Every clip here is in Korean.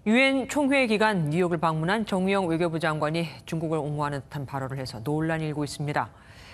유엔 총회 기간 뉴욕을 방문한 정의용 외교부 장관이 중국을 옹호하는 듯한 발언을 해서 논란이 일고 있습니다.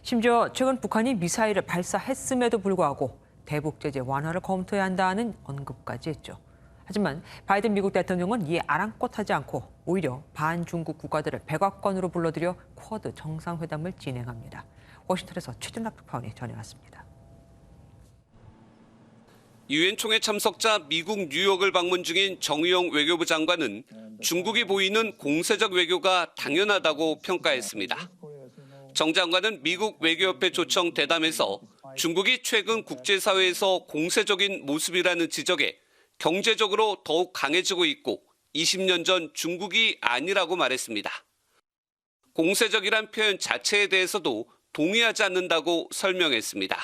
심지어 최근 북한이 미사일을 발사했음에도 불구하고 대북 제재 완화를 검토해야 한다는 언급까지 했죠. 하지만 바이든 미국 대통령은 이에 아랑곳하지 않고 오히려 반중국 국가들을 백악관으로 불러들여 쿼드 정상회담을 진행합니다. 워싱턴에서 최준락 특파원이 전해왔습니다. 유엔 총회 참석자 미국 뉴욕을 방문 중인 정의용 외교부 장관은 중국이 보이는 공세적 외교가 당연하다고 평가했습니다. 정 장관은 미국 외교협회 초청 대담에서 중국이 최근 국제사회에서 공세적인 모습이라는 지적에 경제적으로 더욱 강해지고 있고 20년 전 중국이 아니라고 말했습니다. 공세적이란 표현 자체에 대해서도 동의하지 않는다고 설명했습니다.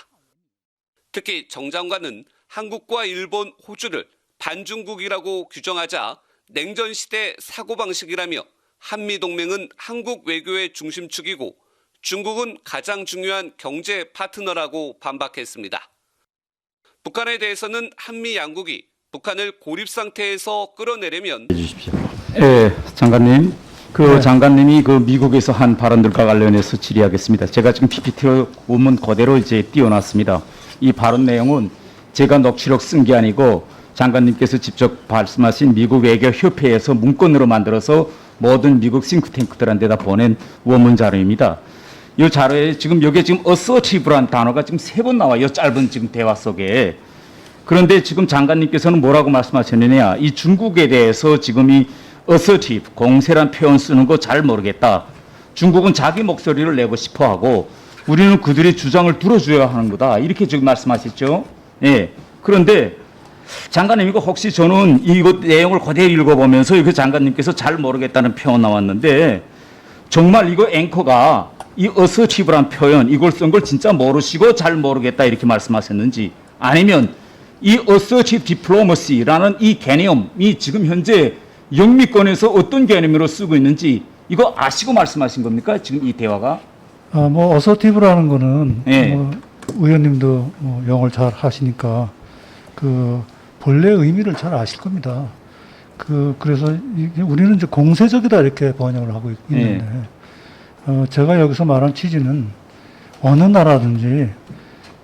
특히 정 장관은 한국과 일본, 호주를 반중국이라고 규정하자 냉전 시대 사고방식이라며 한미동맹은 한국 외교의 중심축이고 중국은 가장 중요한 경제 파트너라고 반박했습니다. 북한에 대해서는 한미 양국이 북한을 고립 상태에서 끌어내려면 해주십시오. 네, 장관님. 장관님이 미국에서 한 발언들과 관련해서 질의하겠습니다. 제가 지금 PPT 원문 그대로 띄워놨습니다. 이 발언 내용은 제가 녹취록 쓴 게 아니고 장관님께서 직접 말씀하신 미국 외교협회에서 문건으로 만들어서 모든 미국 싱크탱크들한테다 보낸 원문 자료입니다. 이 자료에 여기에 assertive라는 단어가 3번 나와요. 짧은 대화 속에. 그런데 지금 장관님께서는 뭐라고 말씀하셨느냐. 이 중국에 대해서 이 assertive, 공세란 표현 쓰는 거 잘 모르겠다. 중국은 자기 목소리를 내고 싶어 하고 우리는 그들의 주장을 들어줘야 하는 거다. 이렇게 지금 말씀하셨죠. 예. 그런데 장관님 혹시 저는 이거 내용을 그대로 읽어보면서 이거 장관님께서 잘 모르겠다는 표현 나왔는데 정말 이거 앵커가 이 assertive란 표현 이걸 쓴 걸 진짜 모르시고 잘 모르겠다 이렇게 말씀하셨는지 아니면 이 assertive diplomacy라는 이 개념이 지금 현재 영미권에서 어떤 개념으로 쓰고 있는지 이거 아시고 말씀하신 겁니까? 지금 이 대화가? assertive라는 거는 예. 의원님도 영어를 잘 하시니까 본래 의미를 잘 아실 겁니다. 그래서 우리는 이제 공세적이다 이렇게 번역을 하고 있는데 제가 여기서 말한 취지는 어느 나라든지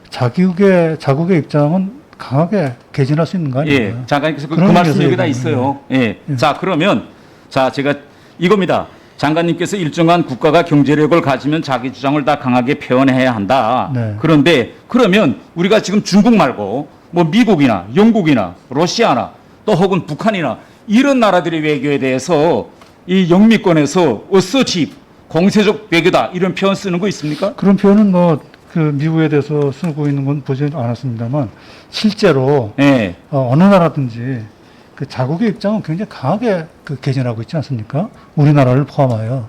자국의 입장은 강하게 개진할 수 있는 거 아니에요? 예, 장관님께서 그 말씀 여기다 있어요. 예. 자, 그러면 제가 이겁니다. 장관님께서 일정한 국가가 경제력을 가지면 자기 주장을 다 강하게 표현해야 한다. 네. 그런데 그러면 우리가 지금 중국 말고 미국이나 영국이나 러시아나 또 혹은 북한이나 이런 나라들의 외교에 대해서 이 영미권에서 assertive, 공세적 외교다 이런 표현 쓰는 거 있습니까? 그런 표현은 미국에 대해서 쓰고 있는 건 보지 않았습니다만 실제로 예. 어느 나라든지 자국의 입장은 굉장히 강하게 개진하고 있지 않습니까? 우리나라를 포함하여.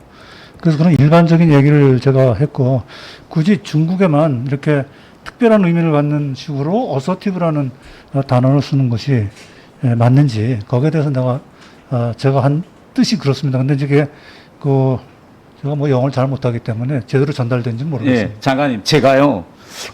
그래서 그런 일반적인 얘기를 제가 했고 굳이 중국에만 이렇게 특별한 의미를 갖는 식으로 assertive라는 단어를 쓰는 것이 맞는지 거기에 대해서 제가 한 뜻이 그렇습니다. 근데 이게 제가 영어를 잘 못하기 때문에 제대로 전달된지는 모르겠습니다. 예, 장관님,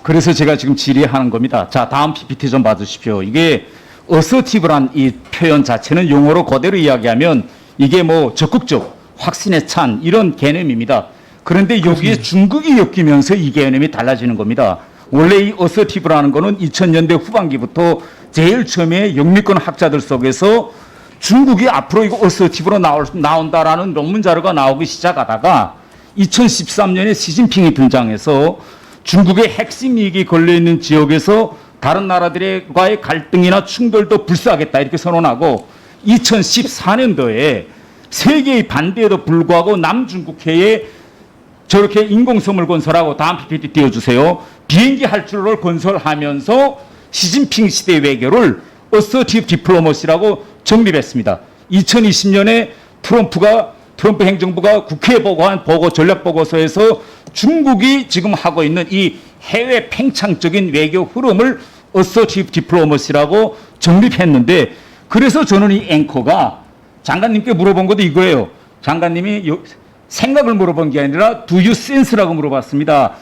그래서 제가 지금 질의하는 겁니다. 자, 다음 PPT 좀 봐주십시오. 이게 assertive란 이 표현 자체는 용어로 그대로 이야기하면 이게 적극적, 확신에 찬 이런 개념입니다. 그런데 여기에 중국이 엮이면서 이 개념이 달라지는 겁니다. 원래 이 assertive라는 거는 2000년대 후반기부터 제일 처음에 영미권 학자들 속에서 중국이 앞으로 이거 assertive로 나온다라는 논문 자료가 나오기 시작하다가 2013년에 시진핑이 등장해서 중국의 핵심 이익이 걸려있는 지역에서 다른 나라들과의 갈등이나 충돌도 불사하겠다 이렇게 선언하고 2014년도에 세계의 반대에도 불구하고 남중국해에 저렇게 인공섬을 건설하고 다음 PPT 띄워주세요. 비행기 할출로를 건설하면서 시진핑 시대 외교를 assertive diplomacy라고 정립했습니다. 2020년에 트럼프 행정부가 국회에 보고한 전략 보고서에서 중국이 지금 하고 있는 이 해외 팽창적인 외교 흐름을 assertive diplomacy라고 정립했는데 그래서 저는 이 앵커가 장관님께 물어본 것도 이거예요. 장관님이 생각을 물어본 게 아니라 do you sense라고 물어봤습니다.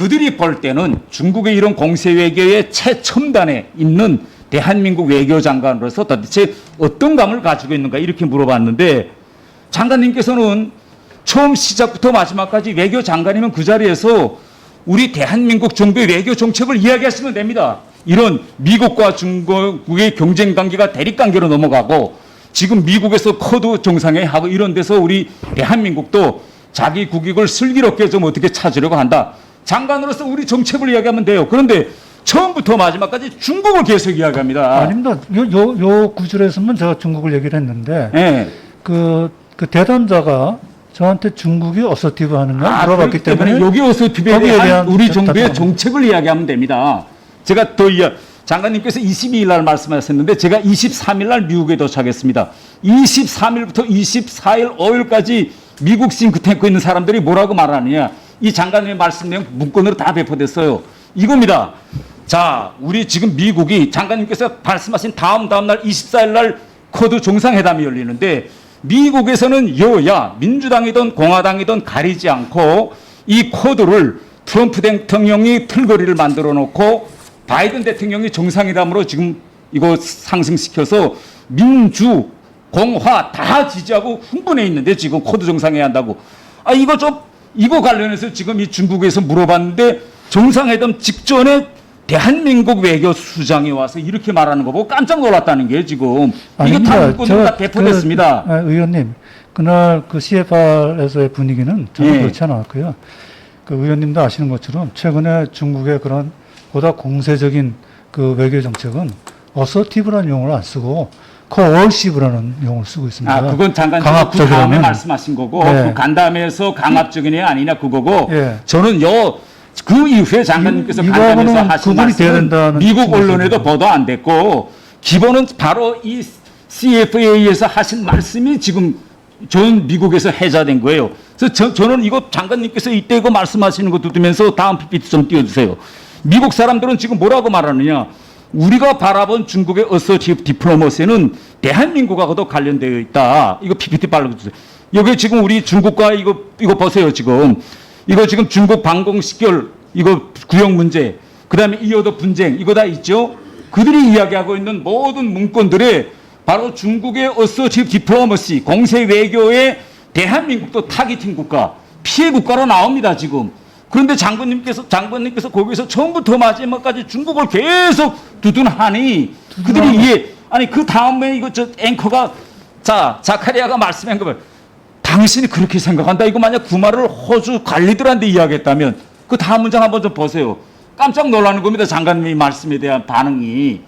그들이 볼 때는 중국의 이런 공세 외교의 최첨단에 있는 대한민국 외교장관으로서 도대체 어떤 감을 가지고 있는가 이렇게 물어봤는데 장관님께서는 처음 시작부터 마지막까지 외교장관이면 그 자리에서 우리 대한민국 정부의 외교 정책을 이야기하시면 됩니다. 이런 미국과 중국의 경쟁 관계가 대립 관계로 넘어가고 지금 미국에서 쿼드 정상회의하고 이런 데서 우리 대한민국도 자기 국익을 슬기롭게 좀 어떻게 찾으려고 한다. 장관으로서 우리 정책을 이야기하면 돼요. 그런데 처음부터 마지막까지 중국을 계속 이야기합니다. 아닙니다. 요 구절에서만 제가 중국을 얘기를 했는데 예. 그 대담자가 저한테 중국이 어서티브 하느냐 물어봤기 그렇기 때문에 때문에 여기 어서티브에 거기에 대한 대한 우리 정부의 답변. 정책을 이야기하면 됩니다. 제가 더 장관님께서 22일 날 말씀하셨는데 제가 23일 날 미국에 도착했습니다. 23일부터 24일, 5일까지 미국 싱크탱크에 있는 사람들이 뭐라고 말하느냐. 이 장관님의 말씀 내용 문건으로 다 배포됐어요. 이겁니다. 자, 우리 지금 미국이 장관님께서 말씀하신 다음 날 24일 날 쿼드 정상회담이 열리는데 미국에서는 여야 민주당이든 공화당이든 가리지 않고 이 쿼드를 트럼프 대통령이 틀거리를 만들어 놓고 바이든 대통령이 정상회담으로 지금 이거 상승시켜서 민주, 공화 다 지지하고 흥분해 있는데 지금 쿼드 정상회의 한다고. 이거 관련해서 지금 이 중국에서 물어봤는데 정상회담 직전에 대한민국 외교수장이 와서 이렇게 말하는 거 보고 깜짝 놀랐다는 게 지금. 이거 다 문건으로 다 배포됐습니다. 의원님, 그날 그 CFR에서의 분위기는 전혀 예. 그렇지 않았고요. 그 의원님도 아시는 것처럼 최근에 중국의 그런 보다 공세적인 그 외교 정책은 어서티브라는 용어를 안 쓰고 코얼시브라는 용어를 쓰고 있습니다. 그건 장관님 그 다음에 말씀하신 거고 네. 그 간담회에서 강압적이냐 아니냐 그거고 예. 저는 그 이후에 장관님께서 간담회에서 이거하고는 하신 구분이 돼야 말씀은 된다는 미국 언론에도 말씀이죠. 보도 안 됐고 기본은 바로 이 CFA에서 하신 말씀이 지금 전 미국에서 해자된 거예요. 그래서 저는 이거 장관님께서 이때 이거 말씀하시는 거 듣으면서 다음 PPT 좀 띄워주세요. 미국 사람들은 지금 뭐라고 말하느냐. 우리가 바라본 중국의 어서티브 디플로머시는 대한민국하고도 관련되어 있다. 이거 PPT 빨라주세요. 여기 지금 우리 중국과 이거 보세요. 지금 이거 지금 중국 방공 식별 이거 구역 문제 그다음에 이어도 분쟁 이거 다 있죠. 그들이 이야기하고 있는 모든 문건들에 바로 중국의 어서티브 디플로머시 공세 외교의 대한민국도 타깃팅 국가 피해 국가로 나옵니다. 지금. 그런데 장관님께서 거기서 처음부터 마지막까지 중국을 계속 두둔하니 그들이 그 다음에 이거 앵커가 자카리아가 말씀한 거 봐요. 당신이 그렇게 생각한다. 이거 만약 그 말을 호주 관리들한테 이야기했다면 그 다음 문장 한번 좀 보세요. 깜짝 놀라는 겁니다. 장관님의 말씀에 대한 반응이.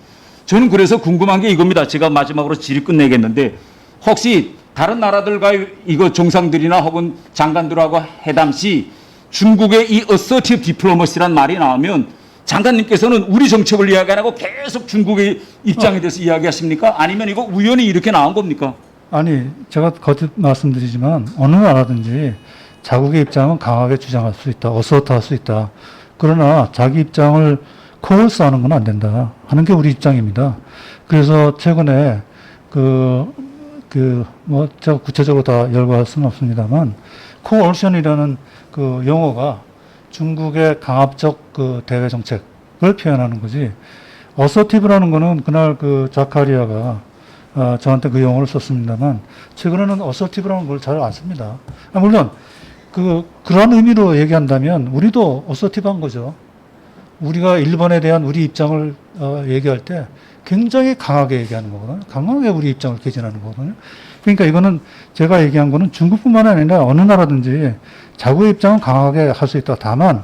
저는 그래서 궁금한 게 이겁니다. 제가 마지막으로 질의 끝내겠는데 혹시 다른 나라들과의 이거 정상들이나 혹은 장관들하고 회담 시 중국의 이 어서티브 디플로머시란 말이 나오면 장관님께서는 우리 정책을 이야기 안 하고 계속 중국의 입장에 대해서 이야기하십니까? 아니면 이거 우연히 이렇게 나온 겁니까? 아니, 제가 거듭 말씀드리지만 어느 나라든지 자국의 입장은 강하게 주장할 수 있다. 어서트할 수 있다. 그러나 자기 입장을 코얼스하는 건 안 된다. 하는 게 우리 입장입니다. 그래서 최근에 제가 구체적으로 다 열거할 수는 없습니다만 코얼션이라는 그 용어가 중국의 강압적 그 대외 정책을 표현하는 거지. 어서티브라는 거는 그날 그 자카리아가 저한테 그 용어를 썼습니다만 최근에는 어서티브라는 걸 잘 안 씁니다. 물론 그러한 의미로 얘기한다면 우리도 어서티브한 거죠. 우리가 일본에 대한 우리 입장을 얘기할 때 굉장히 강하게 얘기하는 거거든요. 강하게 우리 입장을 개진하는 거거든요. 그러니까 이거는 제가 얘기한 거는 중국뿐만 아니라 어느 나라든지 자국의 입장은 강하게 할 수 있다. 다만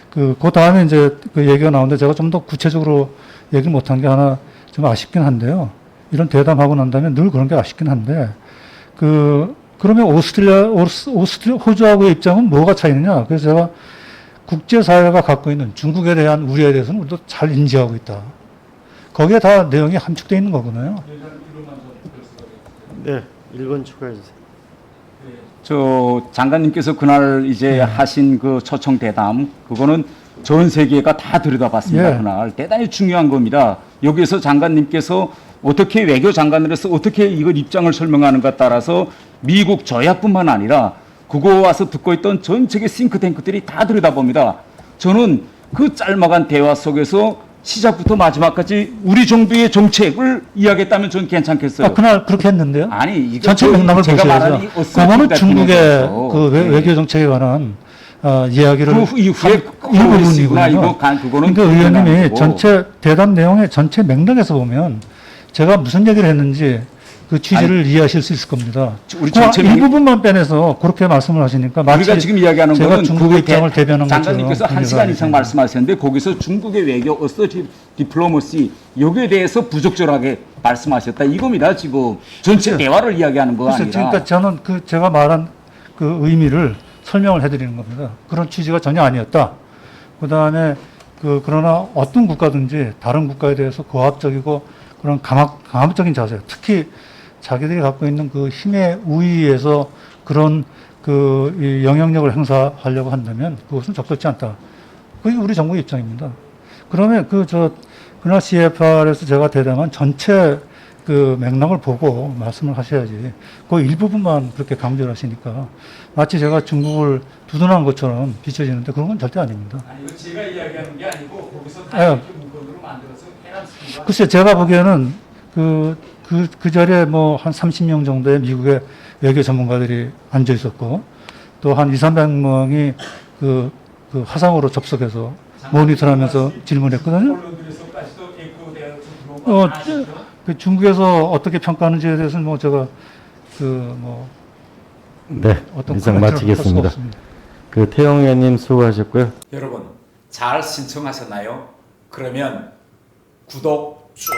그 다음에 이제 그 얘기가 나오는데 제가 좀 더 구체적으로 얘기를 못한 게 하나 좀 아쉽긴 한데요. 이런 대담하고 난 다음에 늘 그런 게 아쉽긴 한데 그러면 호주하고의 입장은 뭐가 차이느냐? 그래서 제가 국제사회가 갖고 있는 중국에 대한 우려에 대해서는 우리도 잘 인지하고 있다. 거기에 다 내용이 함축되어 있는 거거든요. 네, 1번 추가해 주세요. 장관님께서 그날 이제 하신 그 초청 대담 그거는 전 세계가 다 들여다봤습니다. 예. 그날 대단히 중요한 겁니다. 여기에서 장관님께서 어떻게 외교 장관으로서 어떻게 이걸 입장을 설명하는가 따라서 미국 저야뿐만 아니라 그거 와서 듣고 있던 전 세계 싱크탱크들이 다 들여다봅니다. 저는 그 짤막한 대화 속에서 시작부터 마지막까지 우리 정부의 정책을 이야기했다면 저는 괜찮겠어요. 아, 그날 그렇게 했는데요. 아니, 이거 전체 맥락을 제가 말한 이 보셔야죠. 어스티브 그거는 중국의 대통령에서 그 외교 정책에 관한 이야기를 그 이후에 일부분이구나. 이거 그거는 그러니까 의원님이 거고. 전체 대담 내용의 전체 맥락에서 보면 제가 무슨 얘기를 했는지 그 취지를 이해하실 수 있을 겁니다. 우리 그 전체 일부분만 빼내서 그렇게 말씀을 하시니까 마치 우리가 지금 이야기하는 제가 거는 중국의 입장을 대변한 것처럼 장관님께서 1시간 이상 말씀하셨는데 거기서 중국의 외교 어서티브 디플로머시 여기에 대해서 부적절하게 말씀하셨다 이겁니다. 지금 전체 대화를 이야기하는 거 글쎄, 아니라. 그러니까 저는 그 제가 말한 그 의미를 설명을 해드리는 겁니다. 그런 취지가 전혀 아니었다. 그 다음에 그러나 어떤 국가든지 다른 국가에 대해서 고압적이고 그런 강압적인 자세, 특히 자기들이 갖고 있는 그 힘의 우위에서 그런 이 영향력을 행사하려고 한다면 그것은 적절치 않다. 그게 우리 정부의 입장입니다. 그러면 그날 CFR에서 제가 대담한 전체 그 맥락을 보고 말씀을 하셔야지. 그 일부분만 그렇게 강조를 하시니까 마치 제가 중국을 두둔한 것처럼 비춰지는데 그런 건 절대 아닙니다. 아니 이거 제가 이야기하는 게 아니고 거기서 다 이렇게 문건으로 만들어서 해놨습니다. 글쎄 제가 보기에는 그 자리에 뭐 한 30명 정도의 미국의 외교 전문가들이 앉아 있었고 또 한 200~300명이 그 화상으로 접속해서 모니터하면서 질문했거든요. 그 중국에서 어떻게 평가하는지에 대해서는 뭐 제가 네, 어떤 이상 코멘트를 마치겠습니다. 할수 없습니다. 태영 의원님 수고하셨고요. 여러분 잘 신청하셨나요? 그러면 구독 쭉,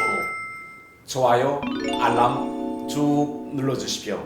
좋아요, 알람 쭉 눌러주십시오.